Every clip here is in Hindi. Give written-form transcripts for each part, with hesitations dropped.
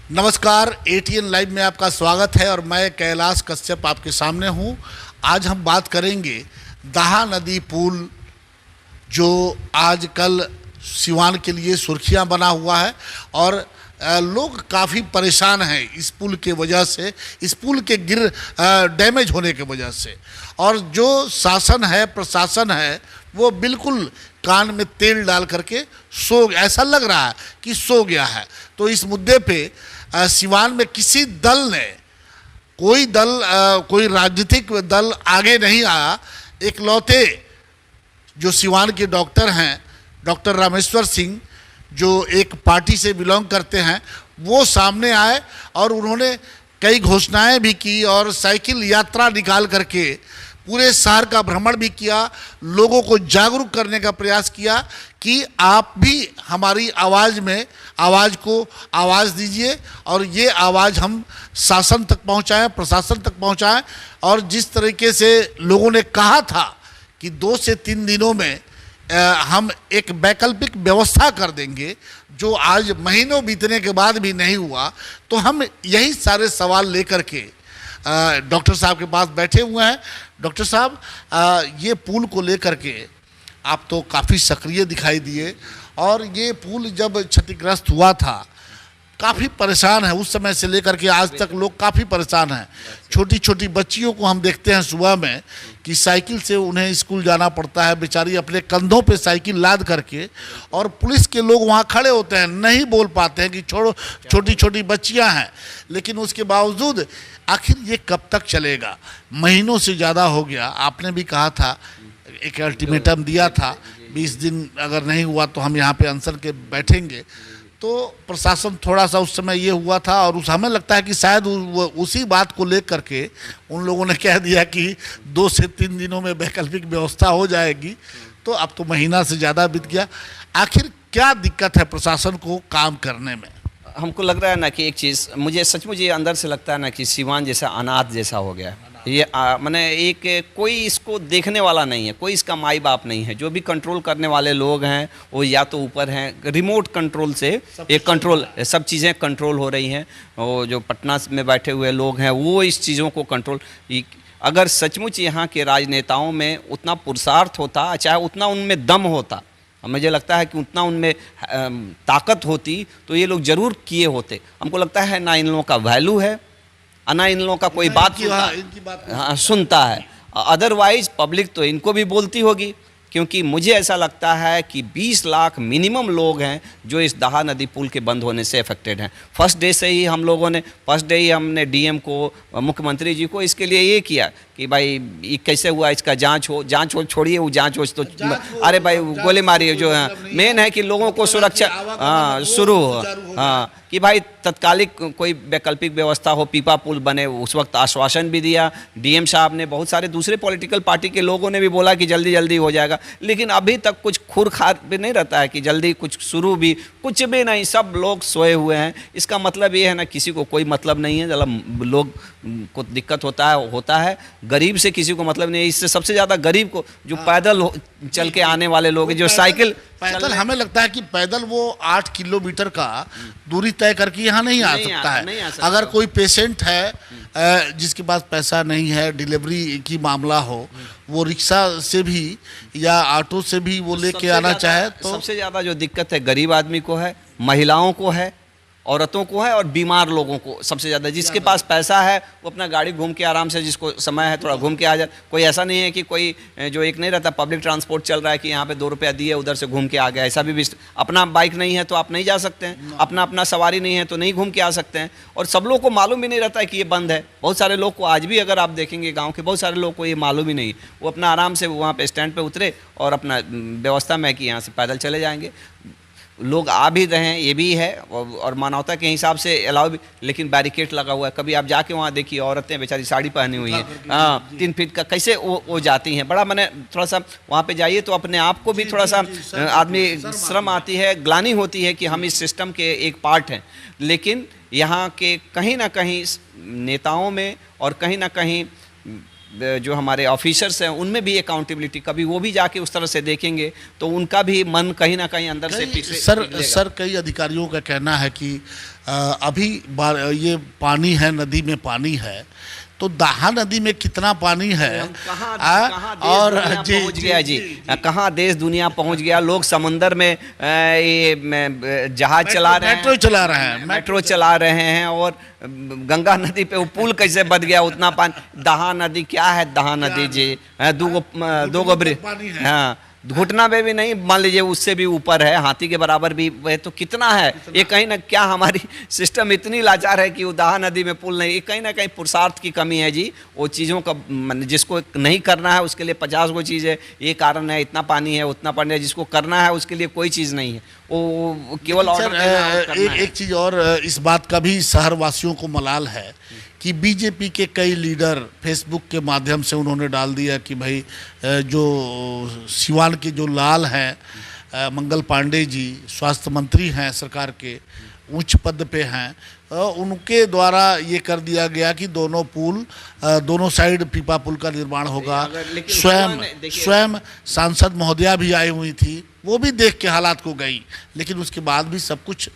नमस्कार, एटीएन लाइव में आपका स्वागत है और मैं कैलाश कश्यप आपके सामने हूं। आज हम बात करेंगे दाहा नदी पुल जो आजकल सिवान के लिए सुर्खियां बना हुआ है और लोग काफ़ी परेशान हैं इस पुल के वजह से, इस पुल के डैमेज होने के वजह से। और जो शासन है, प्रशासन है, वो बिल्कुल कान में तेल डाल करके ऐसा लग रहा है कि सो गया है। तो इस मुद्दे पे सिवान में किसी दल ने, कोई राजनीतिक दल आगे नहीं आया। इकलौते जो सिवान के डॉक्टर हैं, डॉक्टर रामेश्वर सिंह, जो एक पार्टी से बिलोंग करते हैं, वो सामने आए और उन्होंने कई घोषणाएं भी की और साइकिल यात्रा निकाल करके पूरे शहर का भ्रमण भी किया, लोगों को जागरूक करने का प्रयास किया कि आप भी हमारी आवाज़ को आवाज़ दीजिए और ये आवाज़ हम शासन तक पहुंचाएं, प्रशासन तक पहुंचाएं। और जिस तरीके से लोगों ने कहा था कि 2 से 3 दिनों में हम एक वैकल्पिक व्यवस्था कर देंगे, जो आज महीनों बीतने के बाद भी नहीं हुआ, तो हम यही सारे सवाल लेकर के डॉक्टर साहब के पास बैठे हुए हैं। डॉक्टर साहब, ये पुल को लेकर के आप तो काफ़ी सक्रिय दिखाई दिए और ये पुल जब क्षतिग्रस्त हुआ था काफ़ी परेशान है, उस समय से लेकर के आज तक लोग काफ़ी परेशान हैं। छोटी छोटी बच्चियों को हम देखते हैं सुबह में कि साइकिल से उन्हें स्कूल जाना पड़ता है, बेचारी अपने कंधों पे साइकिल लाद करके, और पुलिस के लोग वहाँ खड़े होते हैं, नहीं बोल पाते हैं कि छोड़ो, छोटी छोटी बच्चियाँ हैं। लेकिन उसके बावजूद आखिर ये कब तक चलेगा? महीनों से ज़्यादा हो गया। आपने भी कहा था, एक अल्टीमेटम दिया था, 20 दिन अगर नहीं हुआ तो हम यहाँ पे अनशन के बैठेंगे। तो प्रशासन थोड़ा सा उस समय ये हुआ था और हमें लगता है कि शायद उसी बात को लेकर के उन लोगों ने कह दिया कि 2 से 3 दिनों में वैकल्पिक व्यवस्था हो जाएगी। तो अब तो महीना से ज़्यादा बीत गया। आखिर क्या दिक्कत है प्रशासन को काम करने में? हमको लग रहा है ना कि एक चीज़ मुझे सचमुच ये अंदर से लगता है ना कि सिवान जैसा अनाथ जैसा हो गया है। ये मैंने एक कोई इसको देखने वाला नहीं है, कोई इसका माई बाप नहीं है। जो भी कंट्रोल करने वाले लोग हैं वो या तो ऊपर हैं, रिमोट कंट्रोल से एक कंट्रोल, सब चीज़ें कंट्रोल हो रही हैं। और जो पटना में बैठे हुए लोग हैं वो इस चीज़ों को कंट्रोल, अगर सचमुच यहाँ के राजनेताओं में उतना पुरुषार्थ होता, चाहे उतना उनमें दम होता, मुझे लगता है कि उतना उनमें ताकत होती तो ये लोग ज़रूर किए होते। हमको लगता है ना इन लोगों का वैल्यू है, ना इन लोगों का कोई बात सुनता है। अदरवाइज पब्लिक तो इनको भी बोलती होगी, क्योंकि मुझे ऐसा लगता है कि 20 लाख मिनिमम लोग हैं जो इस दाहा नदी पुल के बंद होने से अफेक्टेड हैं। फर्स्ट डे ही हमने डीएम को, मुख्यमंत्री जी को इसके लिए ये किया कि भाई ये कैसे हुआ, इसका जांच हो, छोड़िए वो जांच हो तो अरे भाई गोली मारिए। जो है मेन है कि लोगों को सुरक्षा शुरू हो, कि भाई तत्कालिक कोई वैकल्पिक व्यवस्था हो, पीपा पुल बने। उस वक्त आश्वासन भी दिया डीएम साहब ने, बहुत सारे दूसरे पॉलिटिकल पार्टी के लोगों ने भी बोला कि जल्दी जल्दी हो जाएगा, लेकिन अभी तक कुछ खुरखार भी नहीं रहता है कि जल्दी कुछ शुरू भी, कुछ भी नहीं, सब लोग सोए हुए हैं। इसका मतलब ये है ना, किसी को कोई मतलब नहीं है। जब लोग को दिक्कत होता है, गरीब से किसी को मतलब नहीं है। इससे सबसे ज़्यादा गरीब को, जो पैदल चल के आने वाले लोग हैं, जो साइकिल पैदल, हमें लगता है कि पैदल वो 8 किलोमीटर का दूरी तय करके यहाँ नहीं आ सकता है। अगर कोई पेशेंट है जिसके पास पैसा नहीं है, डिलीवरी की मामला हो, वो रिक्शा से भी या ऑटो से भी वो लेके आना चाहे तो सबसे ज़्यादा जो दिक्कत है गरीब आदमी को है, महिलाओं को है, औरतों को है और बीमार लोगों को सबसे ज़्यादा। जिसके पास पैसा है वो अपना गाड़ी घूम के आराम से, जिसको समय है थोड़ा घूम के आ जाए। कोई ऐसा नहीं है कि कोई जो एक नहीं रहता पब्लिक ट्रांसपोर्ट चल रहा है कि यहाँ पे 2 रुपया दिए उधर से घूम के आ गया, ऐसा भी अपना बाइक नहीं है तो आप नहीं जा सकते हैं, अपना सवारी नहीं है तो नहीं घूम के आ सकते हैं। और सब लोग को मालूम भी नहीं रहता है कि ये बंद है। बहुत सारे लोग को आज भी अगर आप देखेंगे गाँव के बहुत सारे लोग को ये मालूम ही नहीं, वो अपना आराम से वहाँ पर स्टैंड पर उतरे और अपना व्यवस्था में कि यहाँ से पैदल चले जाएंगे। लोग आ भी रहे हैं, ये भी है, और मानवता के हिसाब से अलाउ भी, लेकिन बैरिकेड लगा हुआ है। कभी आप जाके वहाँ देखिए, औरतें बेचारी साड़ी पहनी हुई हैं, 3 फीट का, कैसे वो जाती हैं। बड़ा मैंने थोड़ा सा वहाँ पे जाइए तो अपने आप को भी थोड़ा सा आदमी शर्म आती है, ग्लानि होती है कि हम इस सिस्टम के एक पार्ट हैं। लेकिन यहाँ के कहीं ना कहीं नेताओं में और कहीं ना कहीं जो हमारे ऑफिसर्स हैं उनमें भी अकाउंटेबिलिटी, कभी वो भी जाके उस तरह से देखेंगे तो उनका भी मन कहीं ना कहीं अंदर से पीछे सर कई अधिकारियों का कहना है कि अभी ये पानी है, नदी में पानी है, तो दाहा नदी में कितना पानी है कहाँ पहुंच गया जी, कहाँ देश दुनिया पहुंच गया। लोग समंदर में ये जहाज चला रहे हैं, मेट्रो चला रहे हैं और गंगा नदी पे वो पुल कैसे बच गया उतना पानी। दहा नदी क्या है, दहा नदी जी दो ब्रिज, हाँ घुटना में भी नहीं, मान लीजिए उससे भी ऊपर है, हाथी के बराबर भी है, तो कितना है ये। कहीं ना क्या हमारी सिस्टम इतनी लाचार है कि उदाहा नदी में पुल नहीं, कहीं ना कहीं पुरुषार्थ की कमी है जी। वो चीज़ों का जिसको नहीं करना है उसके लिए 50 गो चीज़ है, ये कारण है, इतना पानी है, उतना पानी है। जिसको करना है उसके लिए कोई चीज़ नहीं है, वो केवल एक चीज़ और, इस बात का भी शहर वासियों को मलाल है कि बीजेपी के कई लीडर फेसबुक के माध्यम से उन्होंने डाल दिया कि भाई जो सिवान के जो लाल हैं मंगल पांडे जी, स्वास्थ्य मंत्री हैं सरकार के, उच्च पद पे हैं, उनके द्वारा ये कर दिया गया कि दोनों पुल, दोनों साइड पीपा पुल का निर्माण होगा। स्वयं सांसद महोदया भी आई हुई थी, वो भी देख के हालात को गई, लेकिन उसके बाद भी सब कुछ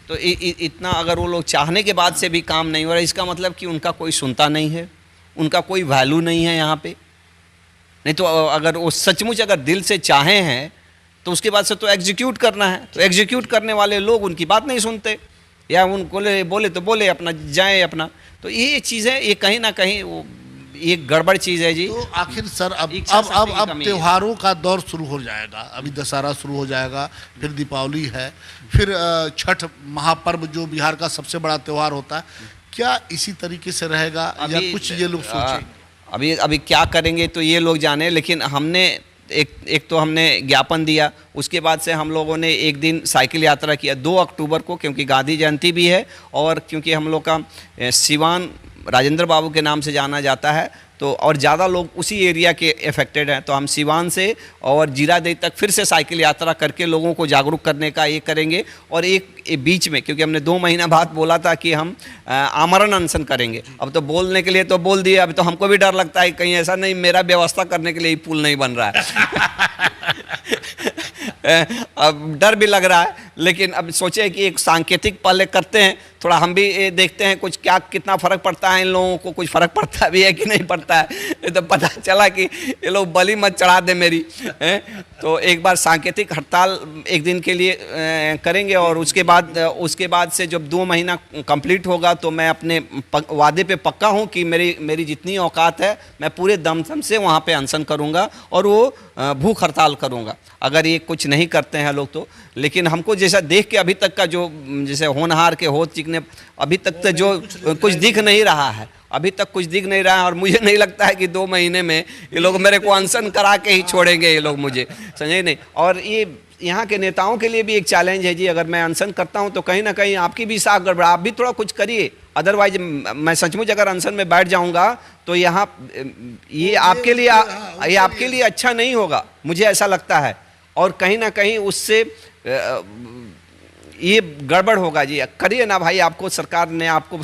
तो इतना अगर वो लोग चाहने के बाद से भी काम नहीं हो रहा, इसका मतलब कि उनका कोई सुनता नहीं है, उनका कोई वैल्यू नहीं है यहाँ पे। नहीं तो अगर वो सचमुच अगर दिल से चाहे हैं तो उसके बाद से तो एग्जीक्यूट करना है, तो एग्जीक्यूट करने वाले लोग उनकी बात नहीं सुनते, या उनको बोले तो बोले अपना जाए अपना। तो ये चीज़ें ये कहीं ना कहीं वो ये गड़बड़ चीज़ है जी। तो आखिर सर अब त्योहारों का दौर शुरू हो जाएगा, अभी दशहरा शुरू हो जाएगा, फिर दीपावली है, फिर छठ महापर्व जो बिहार का सबसे बड़ा त्यौहार होता है, क्या इसी तरीके से रहेगा या कुछ ये लोग सोचेंगे? अभी क्या करेंगे तो ये लोग जाने, लेकिन हमने एक तो हमने ज्ञापन दिया, उसके बाद से हम लोगों ने एक दिन साइकिल यात्रा किया 2 अक्टूबर को, क्योंकि गांधी जयंती भी है और क्योंकि हम लोग का सिवान राजेंद्र बाबू के नाम से जाना जाता है, तो और ज़्यादा लोग उसी एरिया के अफेक्टेड हैं, तो हम सिवान से और जीरादेई तक फिर से साइकिल यात्रा करके लोगों को जागरूक करने का ये करेंगे। और एक बीच में, क्योंकि हमने 2 महीना बाद बोला था कि हम आमरण अनशन करेंगे, अब तो बोलने के लिए तो बोल दिए, अब तो हमको भी डर लगता है कहीं ऐसा नहीं मेरा व्यवस्था करने के लिए पुल नहीं बन रहा है अब डर भी लग रहा है, लेकिन अब सोचे कि एक सांकेतिक पहले करते हैं, थोड़ा हम भी देखते हैं कुछ क्या कितना फ़र्क पड़ता है, इन लोगों को कुछ फ़र्क पड़ता भी है कि नहीं पड़ता है। ये तो पता चला कि ये लोग बलि मत चढ़ा दे मेरी तो एक बार सांकेतिक हड़ताल एक दिन के लिए करेंगे, और उसके बाद से जब 2 महीना कंप्लीट होगा तो मैं अपने वादे पे पक्का हूँ कि मेरी जितनी औकात है मैं पूरे दम से वहाँ पे अनशन करूँगा और वो भूख हड़ताल करूँगा, अगर ये कुछ नहीं करते हैं लोग तो। लेकिन हमको जैसा देख के अभी तक का जो जैसे होनहार के होत चिकने, अभी तक तो जो कुछ दिख नहीं रहा है, अभी तक कुछ दिख नहीं रहा है, और मुझे नहीं लगता है कि 2 महीने में ये लोग मेरे को अनशन करा के ही छोड़ेंगे ये लोग मुझे, समझे नहीं। और ये यहाँ के नेताओं के लिए भी एक चैलेंज है जी, अगर मैं अनशन करता हूँ तो कहीं ना कहीं आपकी भी साख गड़बड़ा, आप भी थोड़ा कुछ करिए, अदरवाइज मैं सचमुच अगर अनशन में बैठ जाऊँगा तो यहाँ ये आपके लिए अच्छा नहीं होगा, मुझे ऐसा लगता है। और कहीं ना कहीं उससे ये गड़बड़ होगा जी। करिए ना भाई, आपको सरकार ने, आपको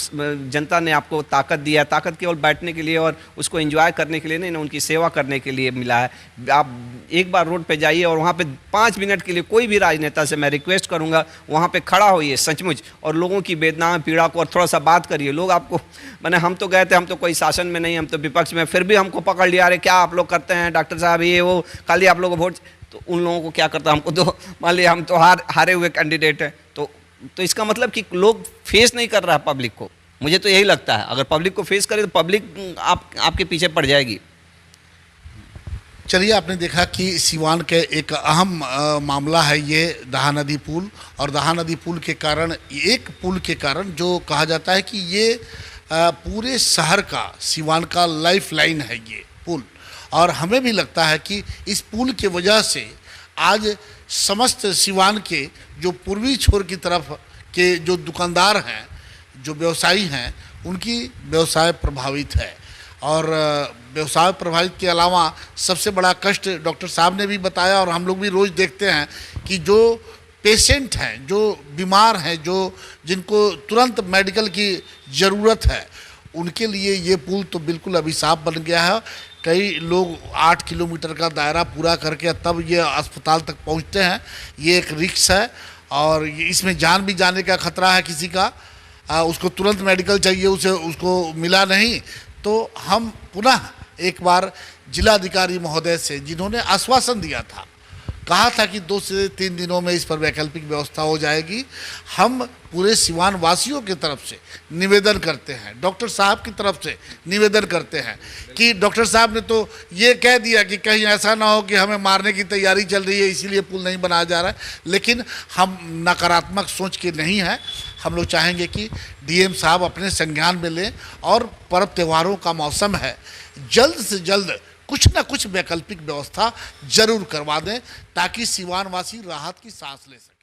जनता ने आपको ताकत दिया है, ताकत केवल बैठने के लिए और उसको एंजॉय करने के लिए नहीं ना, उनकी सेवा करने के लिए मिला है। आप एक बार रोड पे जाइए और वहाँ पे 5 मिनट के लिए कोई भी राजनेता से मैं रिक्वेस्ट करूँगा, वहाँ पे खड़ा होइए सचमुच, और लोगों की वेदना पीड़ा को और थोड़ा सा बात करिए। लोग आपको, मैंने हम तो गए थे, हम तो कोई शासन में नहीं, हम तो विपक्ष में, फिर भी हमको पकड़ लिया, अरे क्या आप लोग करते हैं डॉक्टर साहब ये वो, खाली आप लोग को वोट, तो उन लोगों को क्या करता है, हमको तो मान लिया हम तो हारे हुए कैंडिडेट हैं, तो इसका मतलब कि लोग फेस नहीं कर रहा है पब्लिक को। मुझे तो यही लगता है, अगर पब्लिक को फेस करे तो पब्लिक आपके पीछे पड़ जाएगी। चलिए, आपने देखा कि सिवान के एक अहम मामला है ये दहा नदी पुल, और दहा नदी पुल के कारण, एक पुल के कारण जो कहा जाता है कि ये पूरे शहर का, सिवान का लाइफ लाइन है ये पुल। और हमें भी लगता है कि इस पुल की वजह से आज समस्त सिवान के जो पूर्वी छोर की तरफ के जो दुकानदार हैं, जो व्यवसायी हैं, उनकी व्यवसाय प्रभावित है। और व्यवसाय प्रभावित के अलावा सबसे बड़ा कष्ट डॉक्टर साहब ने भी बताया, और हम लोग भी रोज़ देखते हैं कि जो पेशेंट हैं, जो बीमार हैं, जिनको तुरंत मेडिकल की ज़रूरत है, उनके लिए ये पुल तो बिल्कुल अभिशाप बन गया है। कई लोग 8 किलोमीटर का दायरा पूरा करके तब ये अस्पताल तक पहुंचते हैं। ये एक रिस्क है और इसमें जान भी जाने का खतरा है किसी का। उसको तुरंत मेडिकल चाहिए, उसे उसको मिला नहीं, तो हम पुनः एक बार जिलाधिकारी महोदय से, जिन्होंने आश्वासन दिया था, कहा था कि 2 से 3 दिनों में इस पर वैकल्पिक व्यवस्था हो जाएगी, हम पूरे सिवान वासियों की तरफ से निवेदन करते हैं, डॉक्टर साहब की तरफ से निवेदन करते हैं कि डॉक्टर साहब ने तो ये कह दिया कि कहीं ऐसा ना हो कि हमें मारने की तैयारी चल रही है इसीलिए पुल नहीं बनाया जा रहा है, लेकिन हम नकारात्मक सोच के नहीं हैं। हम लोग चाहेंगे कि डीएम साहब अपने संज्ञान में लें और पर्व त्योहारों का मौसम है, जल्द से जल्द कुछ ना कुछ वैकल्पिक व्यवस्था जरूर करवा दें ताकि सिवान वासी राहत की सांस ले सकें।